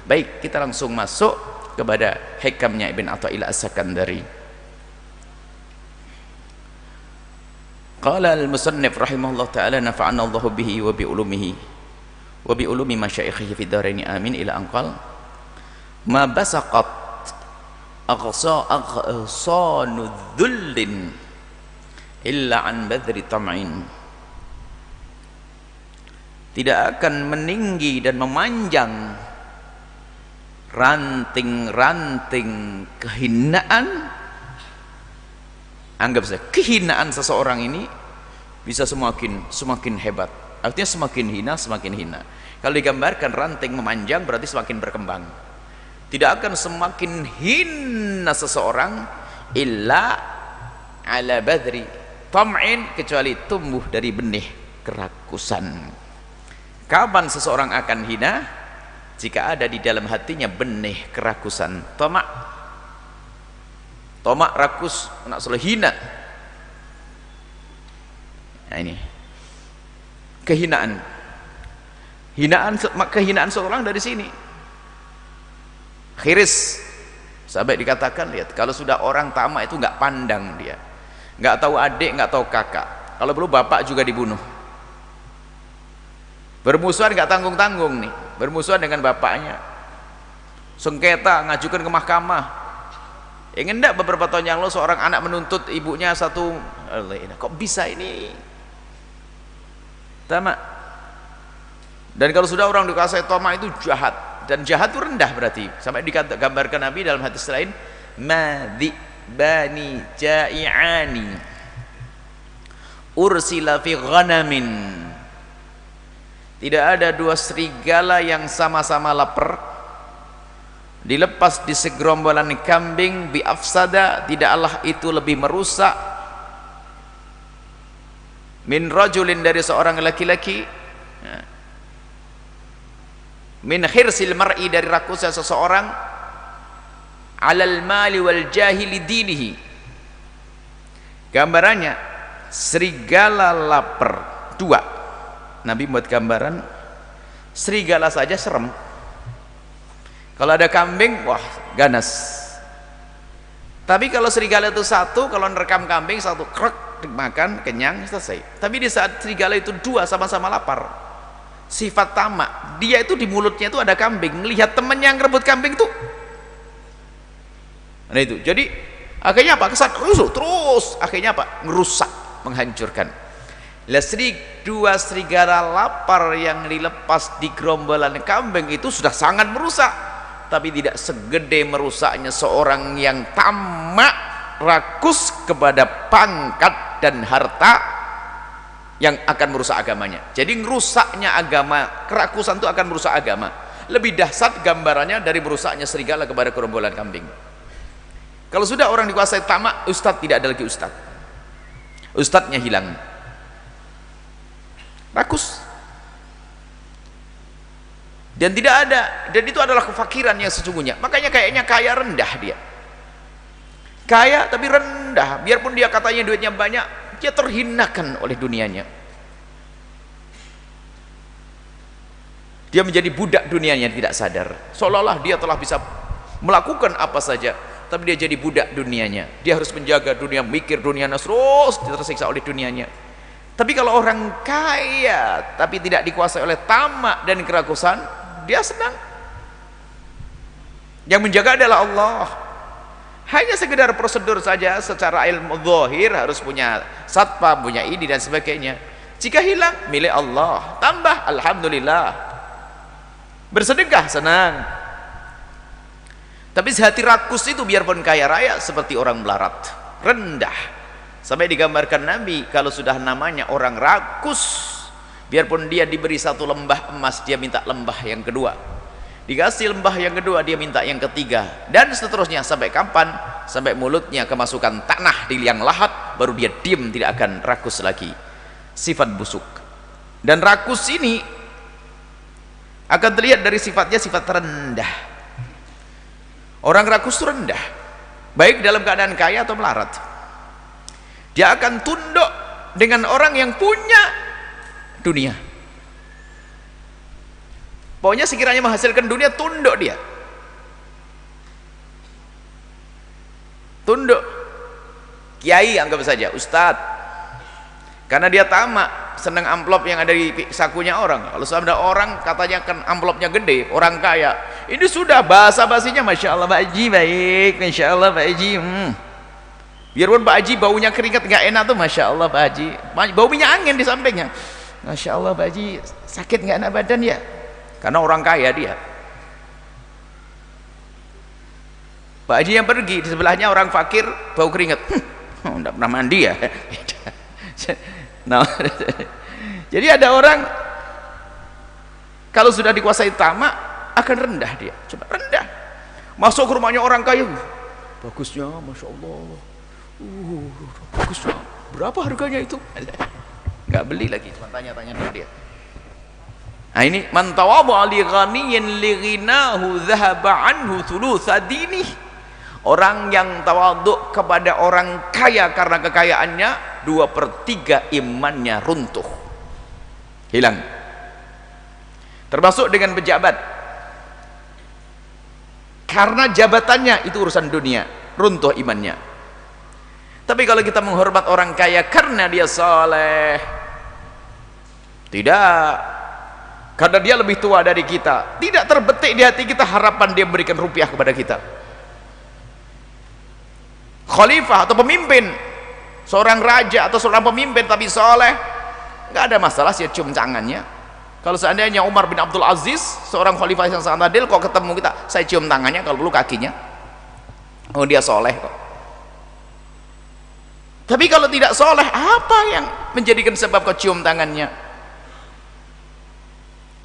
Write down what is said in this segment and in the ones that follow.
Baik, kita langsung masuk kepada hikamnya Ibn Athaillah As-Sakandari. Qala al-musannif rahimahullah ta'ala nafa'ana Allahu bihi wa bi ulumihi wa bi ulumi masyayikhihi fid dharaini amin ila anqal ma basaqat aghsanu dhullin illa an badri tam'in. Tidak akan meninggi dan memanjang ranting-ranting kehinaan. Anggap saja kehinaan seseorang ini bisa semakin hebat, artinya semakin hina. Kalau digambarkan ranting memanjang berarti semakin berkembang. Tidak akan semakin hina seseorang illa ala badri tam'in, kecuali tumbuh dari benih kerakusan. Kapan seseorang akan hina? Jika ada di dalam hatinya benih kerakusan, tomak rakus, nak selalu hina. Nah, ini kehinaan seorang dari sini. Khiris, sampai dikatakan, lihat, kalau sudah orang tamak itu nggak pandang dia, nggak tahu adik, nggak tahu kakak, kalau perlu bapak juga dibunuh. Bermusuhan nggak tanggung-tanggung nih, bermusuhan dengan bapaknya, sengketa ngajukan ke mahkamah. Ingin enggak beberapa tahun yang lalu seorang anak menuntut ibunya satu, kok bisa ini tamak. Dan kalau sudah orang dikuasai tamak itu jahat, dan jahat itu rendah berarti. Sampai digambarkan Nabi dalam hadis lain, madhi bani ja'i'ani ursila fi ghanamin. Tidak ada dua serigala yang sama-sama lapar dilepas di segerombolan kambing bi afsada, tidaklah itu lebih merusak min rajulin, dari seorang laki-laki, min khirsil mar'i, dari rakusnya seseorang, alal mali wal jahili dinihi. Gambarannya serigala lapar dua. Nabi buat gambaran, serigala saja serem, kalau ada kambing, wah ganas. Tapi kalau serigala itu satu, kalau nerekam kambing satu, krek, dimakan, kenyang, selesai. Tapi di saat serigala itu dua sama-sama lapar, sifat tamak, dia itu di mulutnya itu ada kambing, melihat temannya yang rebut kambing itu. Nah itu, jadi akhirnya apa? Kesan terus, akhirnya apa? Ngerusak, menghancurkan. Dua serigala lapar yang dilepas di gerombolan kambing itu sudah sangat merusak, tapi tidak segede merusaknya seorang yang tamak, rakus kepada pangkat dan harta, yang akan merusak agamanya. Jadi merusaknya agama, kerakusan itu akan merusak agama. Lebih dahsyat gambarannya dari merusaknya serigala kepada gerombolan kambing. Kalau sudah orang dikuasai tamak, ustadz tidak ada lagi ustadz, ustadznya hilang, rakus, dan tidak ada, dan itu adalah kefakiran yang sesungguhnya. Makanya kayaknya kaya rendah, dia kaya tapi rendah, biarpun dia katanya duitnya banyak, dia terhinakan oleh dunianya, dia menjadi budak dunianya, tidak sadar, seolah-olah dia telah bisa melakukan apa saja, tapi dia jadi budak dunianya. Dia harus menjaga dunia, mikir dunia, terus tersiksa oleh dunianya. Tapi kalau orang kaya tapi tidak dikuasai oleh tamak dan kerakusan, dia senang. Yang menjaga adalah Allah. Hanya sekedar prosedur saja, secara ilmu zahir harus punya satpam, punya ini dan sebagainya. Jika hilang, milik Allah. Tambah, alhamdulillah. Bersedekah, senang. Tapi hati rakus itu biarpun kaya raya seperti orang melarat, rendah. Sampai digambarkan Nabi, kalau sudah namanya orang rakus, biarpun dia diberi satu lembah emas, dia minta lembah yang kedua, dikasih lembah yang kedua, dia minta yang ketiga, dan seterusnya. Sampai kapan? Sampai mulutnya kemasukan tanah di liang lahat, baru dia diam, tidak akan rakus lagi. Sifat busuk. Dan rakus ini akan terlihat dari sifatnya, sifat rendah. Orang rakus itu rendah, baik dalam keadaan kaya atau melarat. Dia akan tunduk dengan orang yang punya dunia. Pokoknya sekiranya menghasilkan dunia, tunduk dia. Tunduk. Kiai anggap saja, ustadz. Karena dia tamak, senang amplop yang ada di sakunya orang. Kalau ada orang katanya kan amplopnya gede, orang kaya. Ini sudah bahasa basinya, Masya Allah Pak Haji baik, Masya Allah Pak Haji. Biarpun Pak Haji baunya keringat nggak enak tuh, Masya Allah Pak Haji. Bau minyak angin di sampingnya. Masya Allah Pak Haji, sakit nggak enak badan ya? Karena orang kaya dia. Pak Haji yang pergi, di sebelahnya orang fakir bau keringat. Nggak pernah mandi ya. Nah, jadi ada orang kalau sudah dikuasai tamak akan rendah dia. Coba rendah. Masuk ke rumahnya orang kaya. Bagusnya, Masya Allah. Bagusnya. Berapa harganya itu? Nggak beli lagi, cuma tanya-tanya sama dia. Nah ini man tawadhu'a li ghaniyin li ghinahu dhahaba anhu thulutsa dinihi. Orang yang tawadhu kepada orang kaya karena kekayaannya, 2/3 imannya runtuh, hilang. Termasuk dengan pejabat, karena jabatannya itu urusan dunia, runtuh imannya. Tapi kalau kita menghormat orang kaya karena dia saleh, tidak, karena dia lebih tua dari kita, tidak terbetik di hati kita harapan dia memberikan rupiah kepada kita. Khalifah atau pemimpin, seorang raja atau seorang pemimpin tapi soleh, nggak ada masalah sih cium tangannya. Kalau seandainya Umar bin Abdul Aziz, seorang khalifah yang sangat adil, kok ketemu kita, saya cium tangannya, kalau perlu kakinya. Oh dia soleh kok. Tapi kalau tidak soleh, apa yang menjadikan sebab kau cium tangannya?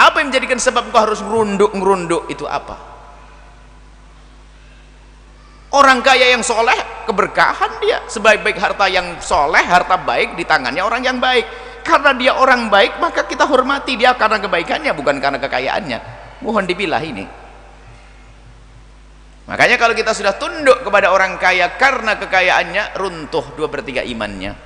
Apa yang menjadikan sebab kau harus ngerunduk? Itu apa? Orang kaya yang soleh, keberkahan dia. Sebaik-baik harta yang soleh, harta baik di tangannya orang yang baik. Karena dia orang baik, maka kita hormati dia karena kebaikannya, bukan karena kekayaannya. Mohon dipilah ini. Makanya kalau kita sudah tunduk kepada orang kaya karena kekayaannya, runtuh 2/3 imannya.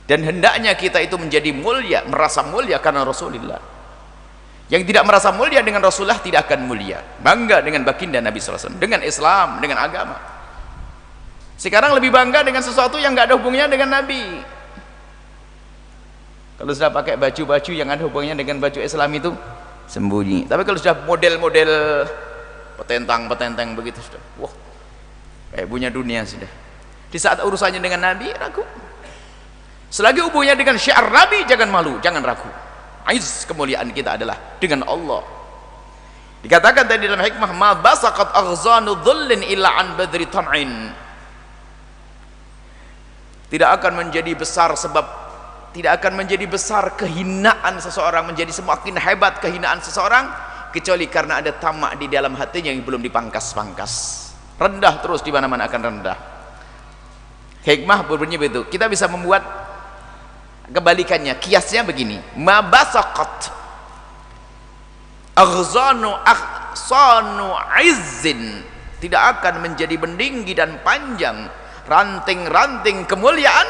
Dan hendaknya kita itu menjadi mulia, merasa mulia karena Rasulullah. Yang tidak merasa mulia dengan Rasulullah tidak akan mulia. Bangga dengan baginda Nabi SAW, dengan Islam, dengan agama. Sekarang lebih bangga dengan sesuatu yang nggak ada hubungannya dengan Nabi. Kalau sudah pakai baju-baju yang ada hubungannya dengan baju Islam itu sembunyi. Tapi kalau sudah model-model petentang-petentang begitu, sudah wah, kayak punya dunia sudah. Di saat urusannya dengan Nabi ragu. Selagi hubungannya dengan syiar Nabi, jangan malu, jangan ragu. Aiz, kemuliaan kita adalah dengan Allah. Dikatakan tadi dalam hikmah, ma basaqat aghzanu dhullin illa an badri tam'in. Tidak akan menjadi besar kehinaan seseorang, menjadi semakin hebat kehinaan seseorang kecuali karena ada tamak di dalam hatinya yang belum dipangkas-pangkas. Rendah terus, di mana-mana akan rendah. Hikmah berbunyi begitu. Kita bisa membuat kebalikannya, kiasnya begini, ma basaqat aghzanu izzin, tidak akan menjadi meninggi dan panjang ranting-ranting kemuliaan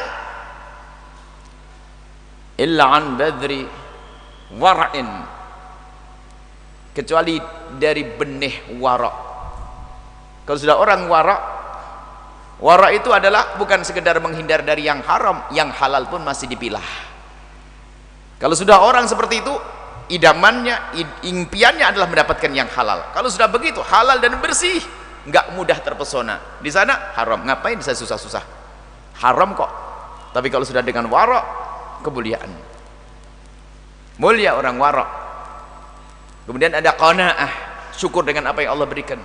illa an badri wara'in, kecuali dari benih wara'. Kalau sudah orang wara' itu adalah bukan sekedar menghindar dari yang haram, yang halal pun masih dipilah. Kalau sudah orang seperti itu, idamannya, impiannya adalah mendapatkan yang halal. Kalau sudah begitu, halal dan bersih, nggak mudah terpesona. Di sana haram, ngapain bisa susah-susah? Haram kok. Tapi kalau sudah dengan wara', kemuliaan. Mulia orang wara'. Kemudian ada qanaah, syukur dengan apa yang Allah berikan.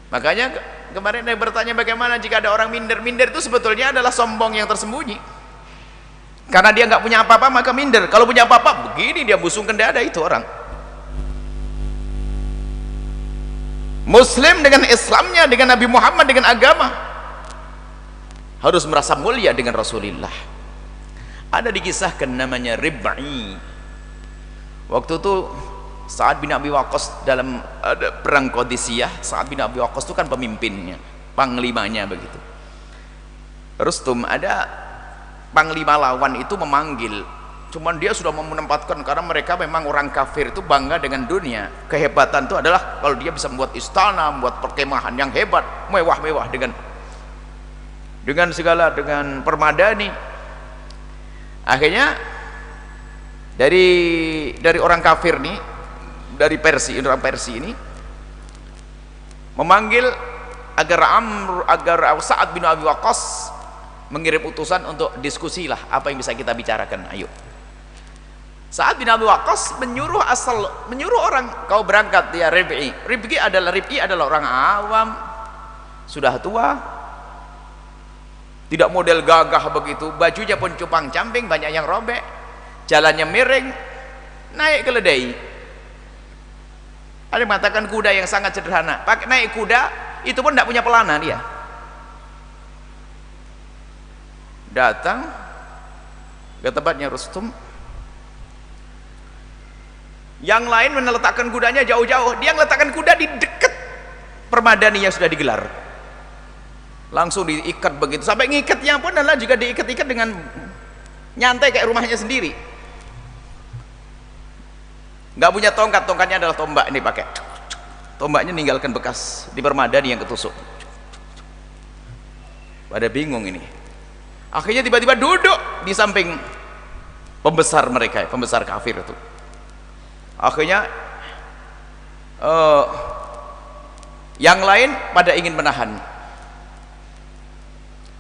Makanya kemarin saya bertanya bagaimana jika ada orang minder. Minder itu sebetulnya adalah sombong yang tersembunyi. Karena dia nggak punya apa-apa maka minder. Kalau punya apa-apa begini dia busungkan dada, itu orang. Muslim dengan Islamnya, dengan Nabi Muhammad, dengan agama, harus merasa mulia dengan Rasulullah. Ada dikisahkan namanya Rib'i. Waktu itu Sa'ad bin Abi Waqqas dalam ada perang Qadisiyah. Sa'ad bin Abi Waqqas itu kan pemimpinnya, panglimanya begitu. Rustum, ada panglima lawan itu memanggil cuman dia sudah menempatkan, karena mereka memang orang kafir itu bangga dengan dunia. Kehebatan itu adalah kalau dia bisa membuat istana, membuat perkemahan yang hebat, mewah-mewah dengan segala, dengan permadani. Akhirnya dari orang kafir nih, dari orang Persia ini memanggil agar Sa'ad bin Abi Waqqas mengirim utusan untuk diskusilah apa yang bisa kita bicarakan. Ayo. Sa'ad bin Abi Waqqas menyuruh orang, kau berangkat ya Rib'i. Rib'i adalah orang awam, sudah tua, tidak model gagah begitu, bajunya pun cupang-camping, banyak yang robek, jalannya miring, naik keledai. Ada yang mengatakan kuda yang sangat sederhana, pakai naik kuda itu pun tidak punya pelana. Dia datang ke tempatnya Rustum. Yang lain meletakkan kudanya jauh-jauh, dia meletakkan kuda di dekat permadani yang sudah digelar, langsung diikat begitu. Sampai ngikatnya pun adalah juga diikat-ikat dengan nyantai kayak rumahnya sendiri. Nggak punya tongkat, tongkatnya adalah tombak, ini pakai tombaknya, ninggalkan bekas di permadani yang ketusuk. Pada bingung ini. Akhirnya tiba-tiba duduk di samping pembesar mereka, pembesar kafir itu. Akhirnya yang lain pada ingin menahan,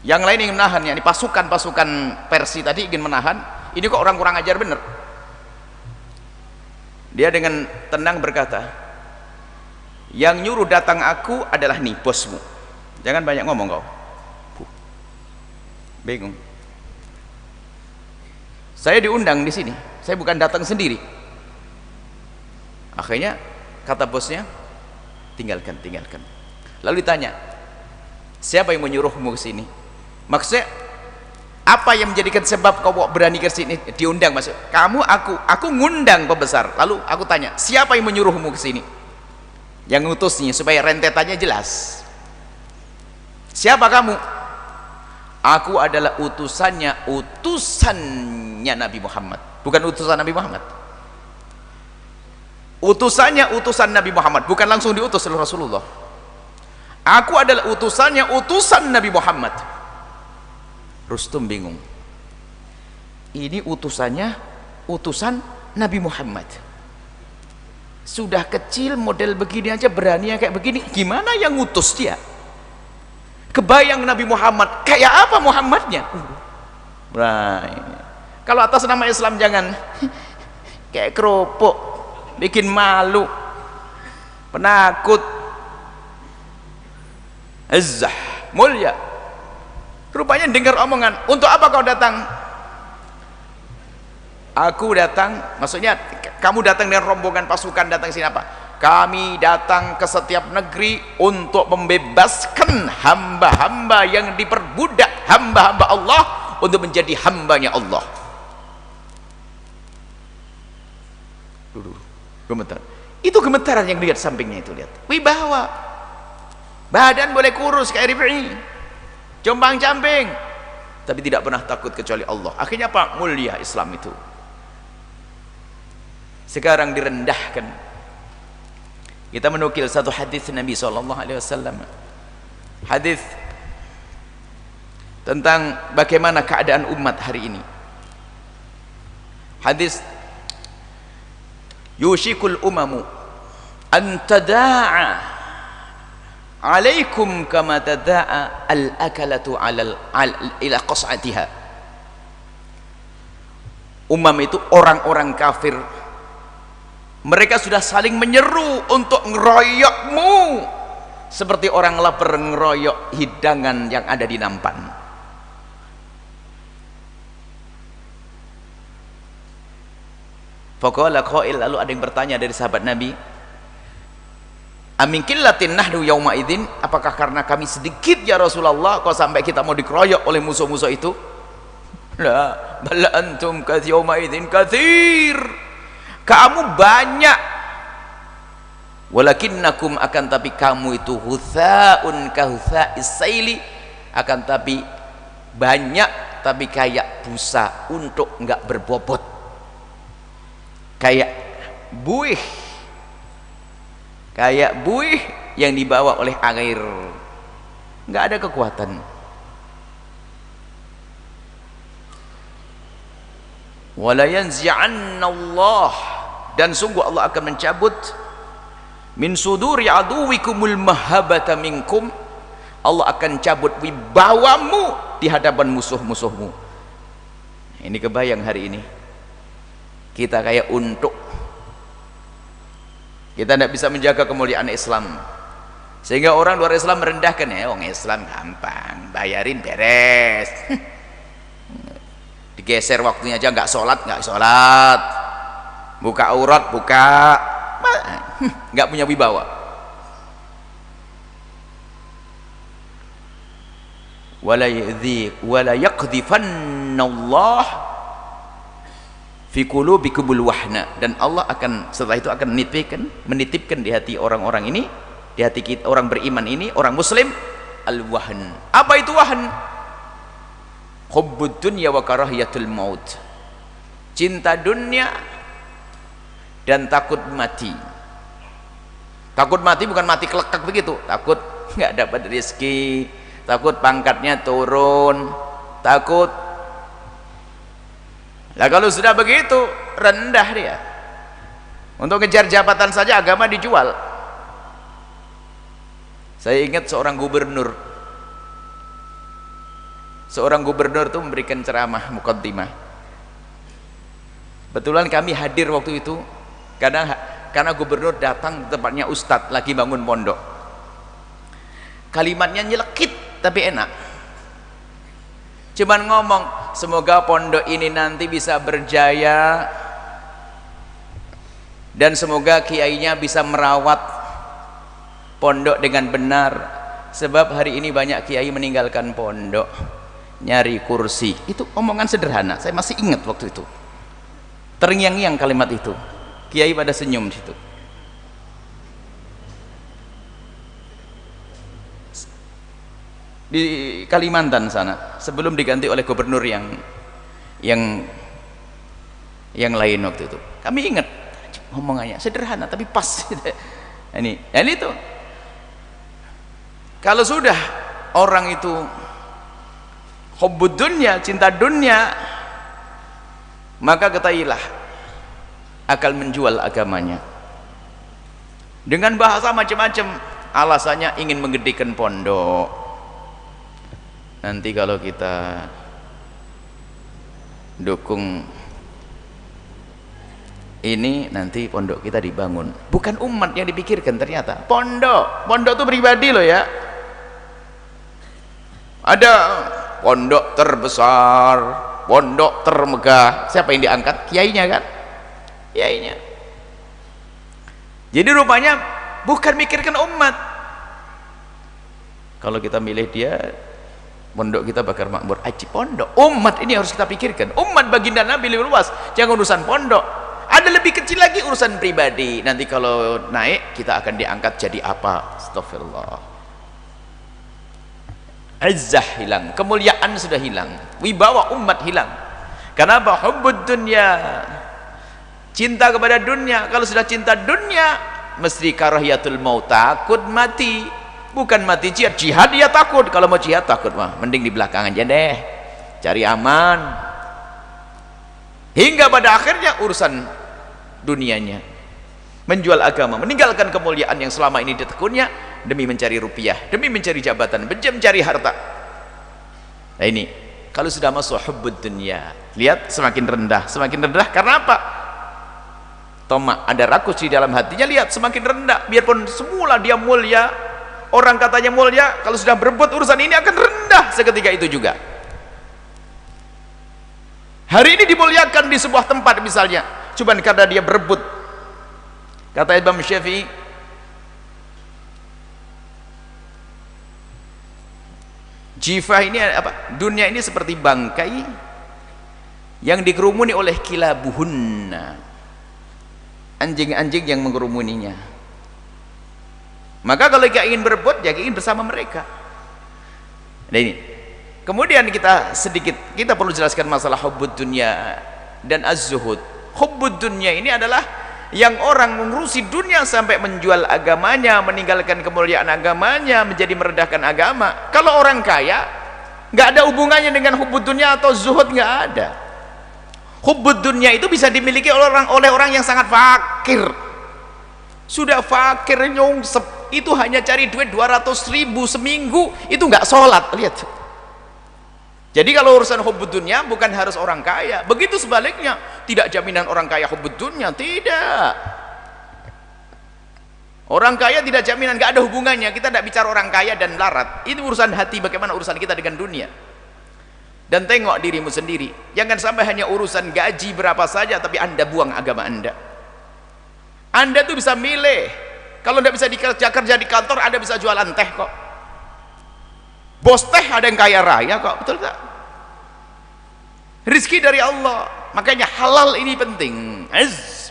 yakni pasukan Persia tadi ingin menahan. Ini kok orang kurang ajar bener. Dia dengan tenang berkata, yang nyuruh datang aku adalah nih bosmu, jangan banyak ngomong kau. Bingung, saya diundang di sini, saya bukan datang sendiri. Akhirnya kata bosnya, tinggalkan. Lalu ditanya, siapa yang menyuruhmu ke sini? Maksudnya apa yang menjadikan sebab kau berani ke sini? Diundang, maksud kamu, aku ngundang pembesar. Lalu aku tanya, siapa yang menyuruhmu ke sini? Yang ngutusnya, supaya rentetannya jelas. Siapa kamu? Aku adalah utusannya Nabi Muhammad, bukan utusan Nabi Muhammad. Utusan Nabi Muhammad, bukan langsung diutus oleh Rasulullah. Aku adalah utusan Nabi Muhammad. Rustum bingung, ini utusan Nabi Muhammad, sudah kecil model begini aja berani kayak begini, gimana yang ngutus dia? Kebayang Nabi Muhammad kayak apa Muhammadnya. Kalau atas nama Islam jangan kayak kerupuk, bikin malu, penakut, izzah, mulia. Rupanya dengar omongan, untuk apa kau datang? Aku datang, maksudnya kamu datang dengan rombongan pasukan, datang sini apa? Kami datang ke setiap negeri untuk membebaskan hamba-hamba yang diperbudak, hamba-hamba Allah, untuk menjadi hambanya Allah. Gemetar. Itu gemetaran yang lihat sampingnya itu, lihat wibawa, badan boleh kurus kayak Rib'i, jombang-camping, tapi tidak pernah takut kecuali Allah. Akhirnya apa? Mulia Islam itu. Sekarang direndahkan. Kita menukil satu hadis Nabi SAW, hadis tentang bagaimana keadaan umat hari ini. Hadis, yushikul umamu an tada'a alaikum kama tada'a al-akalatu ila qas'atiha. Umam itu orang-orang kafir, mereka sudah saling menyeru untuk ngeroyokmu seperti orang lapar ngeroyok hidangan yang ada di nampan. Faqala qail, lalu ada yang bertanya dari sahabat Nabi, amin qillatin nahnu yauma idzin, apakah karena kami sedikit ya Rasulullah kok sampai kita mau dikeroyok oleh musuh-musuh itu? La bal antum yauma idzin katsir, kamu banyak, walakinnakum, akan tapi kamu itu hutsaun ka hutsa'is saili, akan tapi banyak tapi kayak busa untuk enggak berbobot. kayak buih, yang dibawa oleh air, nggak ada kekuatan. Wala yanzi'anna Allah, dan sungguh Allah akan mencabut min suduri aduwikumul mahabata minkum, Allah akan cabut wibawamu di hadapan musuh-musuhmu. Ini kebayang hari ini kita kayak untuk kita tidak bisa menjaga kemuliaan Islam, sehingga orang luar Islam merendahkan, ya orang Islam gampang, bayarin beres. Digeser waktunya aja, nggak sholat, buka aurat, nggak punya wibawa. Wala yaqdhifanallah fi qulubikumul wahna, dan Allah akan setelah itu akan menitipkan di hati orang-orang ini, di hati kita, orang beriman ini, orang muslim, al-wahn. Apa itu wahn? Hubbud dunya wa karahiyatul maut, cinta dunia dan takut mati. Takut mati bukan mati kelekak begitu, takut nggak dapat rezeki, takut pangkatnya turun, takut. Lah kalau sudah begitu rendah dia. Untuk ngejar jabatan saja agama dijual. Saya ingat seorang gubernur itu memberikan ceramah muqaddimah. Betulan kami hadir waktu itu karena gubernur datang ke tempatnya ustadz lagi bangun pondok. Kalimatnya nyelekit tapi enak, cuman ngomong semoga pondok ini nanti bisa berjaya dan semoga kiainya bisa merawat pondok dengan benar, sebab hari ini banyak kiai meninggalkan pondok nyari kursi. Itu omongan sederhana, saya masih ingat waktu itu, terngiang-ngiang kalimat itu, kiai pada senyum di situ. Di Kalimantan sana sebelum diganti oleh gubernur yang lain waktu itu, kami ingat omongannya sederhana tapi pas. ini itu kalau sudah orang itu hubbud dunya, cinta dunia, maka ketahuilah akan menjual agamanya dengan bahasa macam-macam. Alasannya ingin menggedekan pondok, nanti kalau kita dukung ini nanti pondok kita dibangun. Bukan umat yang dipikirkan, ternyata pondok itu pribadi loh ya. Ada pondok terbesar, pondok termegah, siapa yang diangkat? Kiainya kan, kiainya. Jadi rupanya bukan mikirkan umat. Kalau kita milih dia, pondok kita bakal makmur. Aji pondok, umat ini harus kita pikirkan. Umat baginda Nabi lebih luas, jangan urusan pondok. Ada lebih kecil lagi urusan pribadi, nanti kalau naik kita akan diangkat jadi apa? Astagfirullah. Izzah hilang, kemuliaan sudah hilang, wibawa umat hilang. Kenapa? Hubbud dunya, cinta kepada dunia. Kalau sudah cinta dunia, mesti karahiyatul maut, takut mati. Bukan mati jihad, jihad dia takut. Kalau mau jihad takut, mah mending di belakang aja deh, cari aman. Hingga pada akhirnya urusan dunianya, menjual agama, meninggalkan kemuliaan yang selama ini ditekunnya demi mencari rupiah, demi mencari jabatan, demi mencari harta. Nah ini kalau sudah masuk hubbud dunya, lihat semakin rendah karena apa? Tomak, ada rakus di dalam hatinya, lihat semakin rendah. Biarpun semula dia mulia, orang katanya mulia, kalau sudah berebut urusan ini akan rendah seketika itu juga. Hari ini dimuliakan di sebuah tempat misalnya, cuman karena dia berebut. Kata Imam Syafi'i, jifah ini apa? Dunia ini seperti bangkai yang dikerumuni oleh kilabuhunna, anjing-anjing yang mengerumuninya. Maka kalau kita ingin berebut, ya ingin bersama mereka. Nah ini, kemudian kita perlu jelaskan masalah hubbud dunya dan az-zuhud. Hubbud dunya ini adalah yang orang mengurusi dunia sampai menjual agamanya, meninggalkan kemuliaan agamanya, menjadi merendahkan agama. Kalau orang kaya nggak ada hubungannya dengan hubbud dunya atau zuhud, nggak ada. Hubbud dunya itu bisa dimiliki oleh orang yang sangat fakir. Sudah fakir nyungsep, itu hanya cari duit 200.000 seminggu, itu nggak sholat. Lihat. Jadi kalau urusan hubbud dunya bukan harus orang kaya. Begitu sebaliknya, tidak jaminan orang kaya hubbud dunya, tidak. Orang kaya tidak jaminan, nggak ada hubungannya. Kita tidak bicara orang kaya dan melarat. Ini urusan hati, bagaimana urusan kita dengan dunia. Dan tengok dirimu sendiri. Jangan sampai hanya urusan gaji berapa saja, tapi Anda buang agama Anda. Anda tuh bisa milih. Kalau tidak bisa kerja di kantor, Anda bisa jualan teh kok. Bos teh ada yang kaya raya kok, betul tak? Rizki dari Allah. Makanya halal ini penting,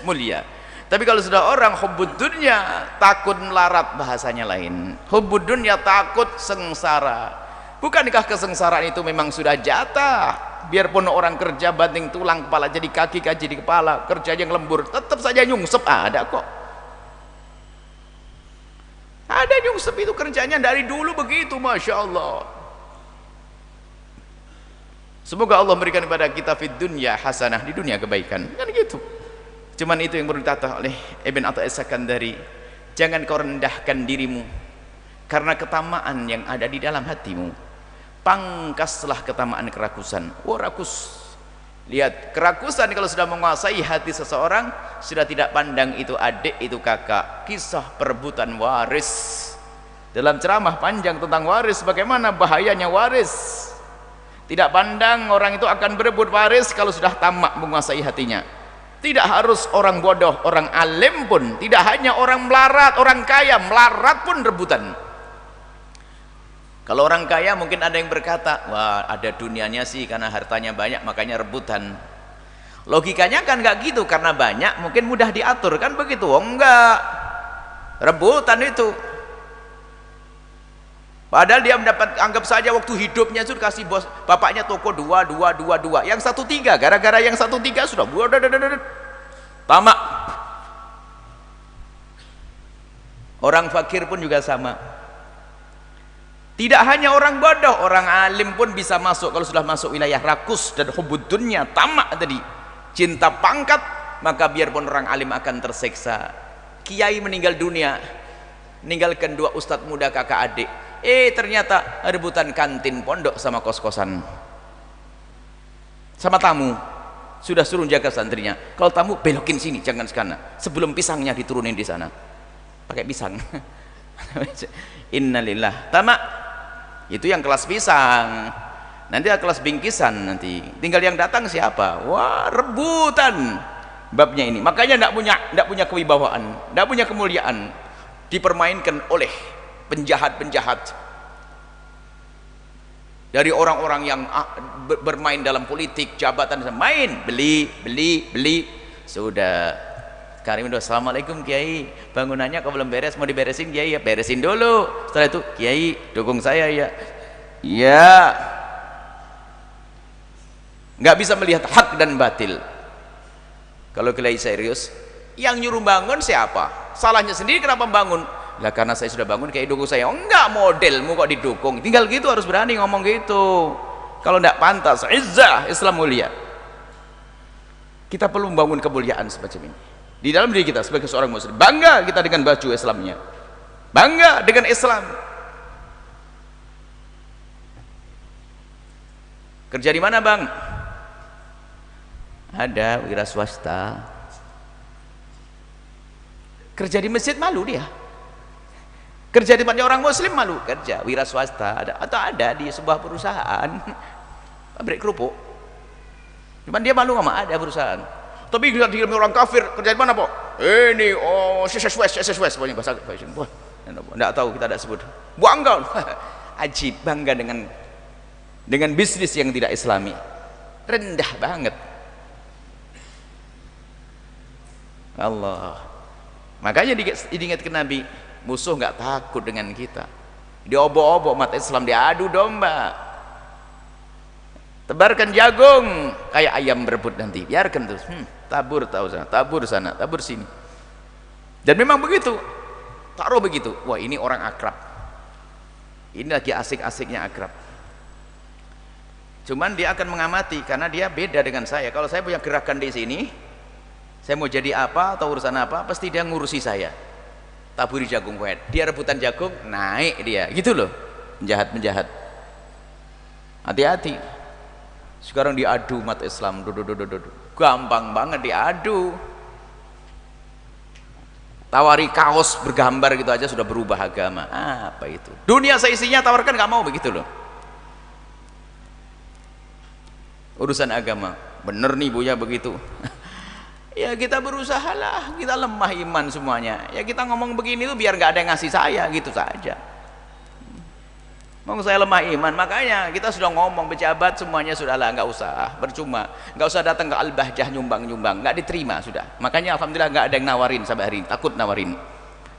mulia. Tapi kalau sudah orang hubbud dunya, takut melarat, bahasanya lain. Hubbud dunya takut sengsara. Bukankah kesengsaraan itu memang sudah jatah? Biarpun orang kerja banting tulang kepala jadi kaki, kaki jadi kepala, kerja yang lembur, tetap saja nyungsep ada kok. Ada nyungsep itu kerjanya dari dulu begitu, Masya Allah. Semoga Allah memberikan kepada kita fid dunya hasanah, di dunia kebaikan, kan gitu. Cuman itu yang perlu ditata oleh Ibn Atha As-Sakandari. Jangan kau rendahkan dirimu karena ketamaan yang ada di dalam hatimu. Pangkaslah ketamaan kerakusan. Oh, rakus. Lihat, kerakusan kalau sudah menguasai hati seseorang, sudah tidak pandang itu adik, itu kakak. Kisah perebutan waris. Dalam ceramah panjang tentang waris, bagaimana bahayanya waris. Tidak pandang orang itu akan berebut waris kalau sudah tamak menguasai hatinya. Tidak harus orang bodoh, orang alim pun, tidak hanya orang melarat, orang kaya, melarat pun rebutan. Kalau orang kaya mungkin ada yang berkata, wah ada dunianya sih karena hartanya banyak makanya rebutan. Logikanya kan nggak gitu, karena banyak mungkin mudah diatur, kan begitu? Oh enggak, rebutan itu. Padahal dia mendapat, anggap saja waktu hidupnya sudah kasih bos bapaknya toko dua, yang satu tiga, gara-gara yang satu tiga sudah tamak. Orang fakir pun juga sama. Tidak hanya orang bodoh, orang alim pun bisa masuk. Kalau sudah masuk wilayah rakus dan hubbud dunya, tamak tadi, cinta pangkat, maka biarpun orang alim akan tersiksa. Kiai meninggal dunia, meninggalkan dua ustadz muda kakak adik. Ternyata rebutan kantin pondok sama kos-kosan, sama tamu. Sudah suruh jaga santrinya, kalau tamu belokin sini, jangan sekana, sebelum pisangnya diturunin di sana, pakai pisang. Innalillah, tamak. Itu yang kelas pisang, nanti ada kelas bingkisan, nanti tinggal yang datang siapa. Wah, rebutan babnya ini. Makanya tidak punya kewibawaan, tidak punya kemuliaan, dipermainkan oleh penjahat-penjahat dari orang-orang yang bermain dalam politik, jabatan, main, beli. Sudah Karim udah, assalamualaikum Kiai, bangunannya kau belum beres, mau diberesin Kiai? Ya beresin dulu, setelah itu Kiai dukung saya ya. Ya, nggak bisa melihat hak dan batil. Kalau Kiai serius, yang nyuruh bangun siapa? Salahnya sendiri, kenapa bangun? Lah karena saya sudah bangun, Kiai dukung saya. Oh, enggak, modelmu kok didukung, tinggal gitu, harus berani ngomong gitu. Kalau enggak pantas, izzah Islam mulia. Kita perlu membangun kemuliaan semacam ini di dalam diri kita sebagai seorang muslim. Bangga kita dengan baju Islamnya, bangga dengan Islam. Kerja di mana bang? Ada wira swasta. Kerja di masjid malu dia. Kerja di tempatnya orang muslim malu. Kerja wira swasta ada, atau ada di sebuah perusahaan pabrik kerupuk, cuman dia malu sama ada perusahaan. Tapi di orang kafir, kerja di mana po? Ini SSWS pokoknya bahasa wah, enggak tahu, kita tidak sebut. Bangga. Ajib, bangga dengan bisnis yang tidak islami. Rendah banget. Allah. Makanya diingatkan Nabi, musuh nggak takut dengan kita. Diobok-obok umat Islam, diadu domba. tebarkan jagung kayak ayam berebut nanti, biarkan terus, tabur tahu sana, tabur sana, tabur sini. Dan memang begitu, taruh begitu. Wah, ini orang akrab, ini lagi asik-asiknya akrab. Cuman dia akan mengamati karena dia beda dengan saya. Kalau saya punya gerakan di sini, saya mau jadi apa atau urusan apa, pasti dia ngurusi saya. Taburi jagung wet, dia rebutan jagung, naik dia, gitu loh. Menjahat. Hati-hati. Sekarang diadu umat Islam, gampang banget diadu. Tawari kaos bergambar gitu aja sudah berubah agama. Apa itu? Dunia seisinya tawarkan nggak mau, begitu loh. Urusan agama, bener nih Buya begitu. Ya kita berusaha lah, kita lemah iman semuanya. Ya kita ngomong begini tuh biar nggak ada yang ngasih saya, gitu saja. Mau saya lemah iman, makanya kita sudah ngomong pejabat semuanya sudahlah, nggak usah, percuma, nggak usah datang ke Al-Bahjah nyumbang, nggak diterima sudah. Makanya alhamdulillah nggak ada yang nawarin sampai hari ini, takut nawarin.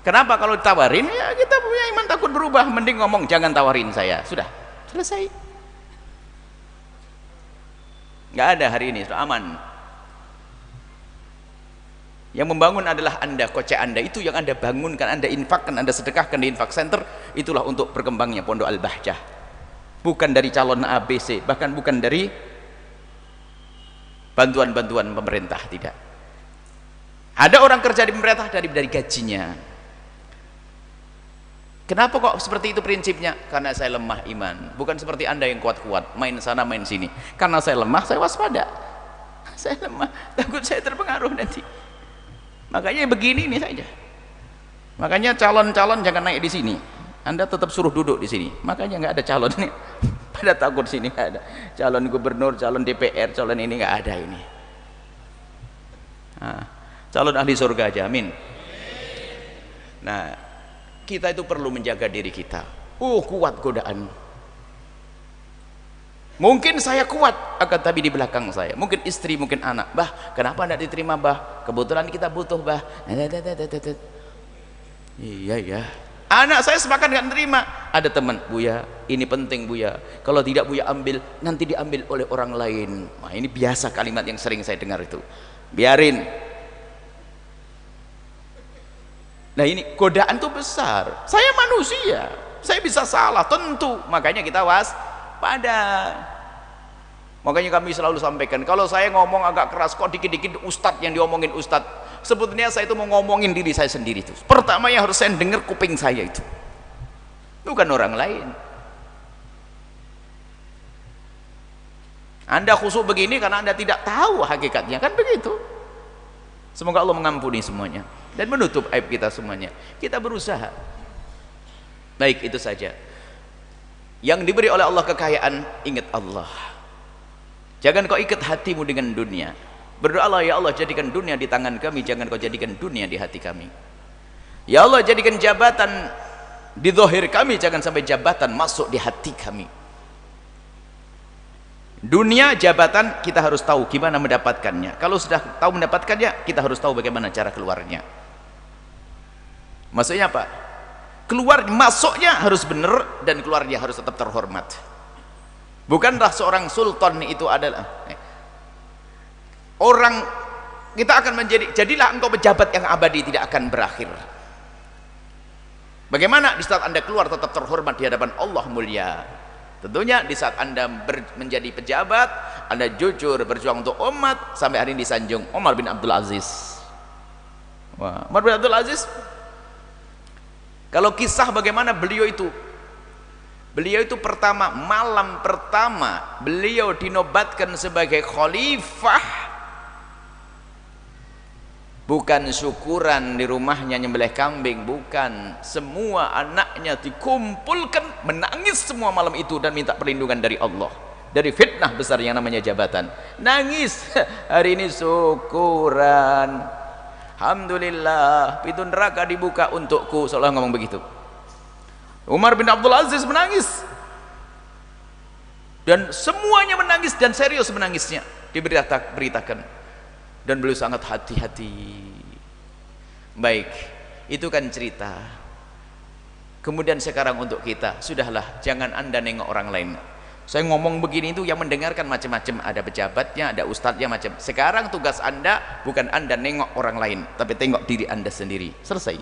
Kenapa? Kalau ditawarin ya kita punya iman takut berubah, mending ngomong jangan tawarin saya, sudah selesai. Nggak ada hari ini, sudah aman. Yang membangun adalah Anda, kocek Anda, itu yang Anda bangunkan, Anda infakkan, Anda sedekahkan di infak center, itulah untuk berkembangnya Pondok Al-Bahjah. Bukan dari calon ABC, bahkan bukan dari bantuan-bantuan pemerintah, tidak. Ada orang kerja di pemerintah dari gajinya. Kenapa kok seperti itu prinsipnya? Karena saya lemah iman. Bukan seperti Anda yang kuat-kuat, main sana main sini. Karena saya lemah, saya waspada. Saya lemah, takut saya terpengaruh nanti. Makanya begini ini saja. Makanya calon-calon jangan naik di sini. Anda tetap suruh duduk di sini. Makanya nggak ada calon ini. Pada takut sini nggak ada. Calon gubernur, calon DPR, calon ini nggak ada ini. Nah, calon ahli surga aja, amin. Nah, kita itu perlu menjaga diri kita. Kuat godaan. Mungkin saya kuat, akan tapi di belakang saya mungkin istri, mungkin anak. Bah, kenapa tidak diterima, bah? Kebetulan kita butuh, bah. Iya ya, anak saya sepakat nggak terima. Ada teman, Buya, ini penting Buya, kalau tidak Buya ambil, nanti diambil oleh orang lain. Wah, ini biasa kalimat yang sering saya dengar itu. Biarin. Nah, ini godaan tuh besar. Saya manusia, saya bisa salah tentu, makanya kita waspada. Makanya kami selalu sampaikan, kalau saya ngomong agak keras, kok dikit-dikit ustadz yang diomongin ustadz, sebetulnya saya itu mau ngomongin diri saya sendiri itu. Pertama yang harus saya dengar kuping saya itu, bukan orang lain. Anda khusyuk begini karena Anda tidak tahu hakikatnya, kan begitu. Semoga Allah mengampuni semuanya dan menutup aib kita semuanya. Kita berusaha. Baik, itu saja. Yang diberi oleh Allah kekayaan, ingat Allah. Jangan kau ikat hatimu dengan dunia. Berdoalah, ya Allah jadikan dunia di tangan kami, jangan kau jadikan dunia di hati kami. Ya Allah jadikan jabatan di zahir kami, jangan sampai jabatan masuk di hati kami. Dunia, jabatan, kita harus tahu gimana mendapatkannya. Kalau sudah tahu mendapatkannya, kita harus tahu bagaimana cara keluarnya. Maksudnya apa? Keluar, masuknya harus benar dan keluarnya harus tetap terhormat. Bukanlah seorang sultan itu adalah orang, kita akan menjadi, jadilah engkau pejabat yang abadi, tidak akan berakhir. Bagaimana di saat Anda keluar tetap terhormat di hadapan Allah mulia? Tentunya di saat Anda menjadi pejabat, Anda jujur berjuang untuk umat, sampai hari ini disanjung Umar bin Abdul Aziz. Wah, Umar bin Abdul Aziz, kalau kisah bagaimana beliau itu pertama, malam pertama beliau dinobatkan sebagai khalifah, bukan syukuran di rumahnya nyembelih kambing, bukan. Semua anaknya dikumpulkan, menangis semua malam itu dan minta perlindungan dari Allah dari fitnah besar yang namanya jabatan. Nangis. Hari ini syukuran, alhamdulillah pintu neraka dibuka untukku, seolah ngomong begitu. Umar bin Abdul Aziz menangis dan semuanya menangis dan serius menangisnya, diberitakan, dan beliau sangat hati-hati. Baik, itu kan cerita. Kemudian sekarang untuk kita, sudahlah, jangan Anda nengok orang lain. Saya ngomong begini itu yang mendengarkan macam-macam, ada pejabatnya, ada ustadznya macam. Sekarang tugas Anda bukan Anda nengok orang lain, tapi tengok diri Anda sendiri. Selesai.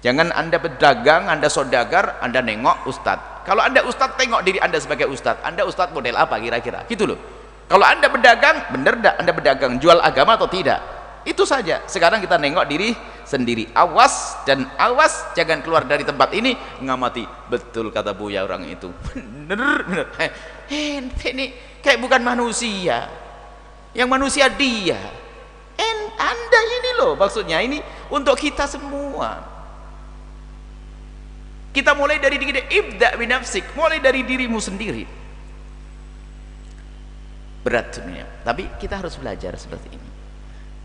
Jangan Anda pedagang, Anda saudagar, Anda nengok ustadz. Kalau Anda ustadz, tengok diri Anda sebagai ustadz. Anda ustadz model apa kira-kira? Gitu loh. Kalau Anda pedagang, bener enggak Anda pedagang, jual agama atau tidak? Itu saja. Sekarang kita nengok diri sendiri. Awas dan awas, jangan keluar dari tempat ini ngamati. Betul kata Buya orang itu. Bener. Ini kayak bukan manusia. Yang manusia dia. Anda ini loh, maksudnya ini untuk kita semua. Kita mulai dari diri, ibda binafsik, mulai dari dirimu sendiri. Berat sebenarnya, tapi kita harus belajar seperti ini.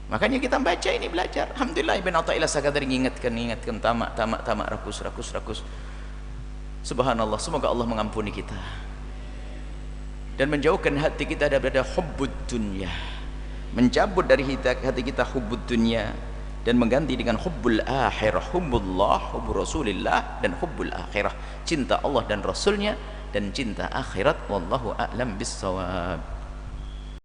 Makanya kita baca ini, belajar. Alhamdulillah, Ibn Athaillah Sakandari ingatkan tamak rakus. Subhanallah, semoga Allah mengampuni kita dan menjauhkan hati kita daripada hubbud dunya, mencabut dari hati kita hubbud dunya dan mengganti dengan hubbul akhirah, hubbullah, hubbur rasulillah, dan hubbul akhirah, cinta Allah dan Rasulnya dan cinta akhirat. Wallahu a'lam bissawab.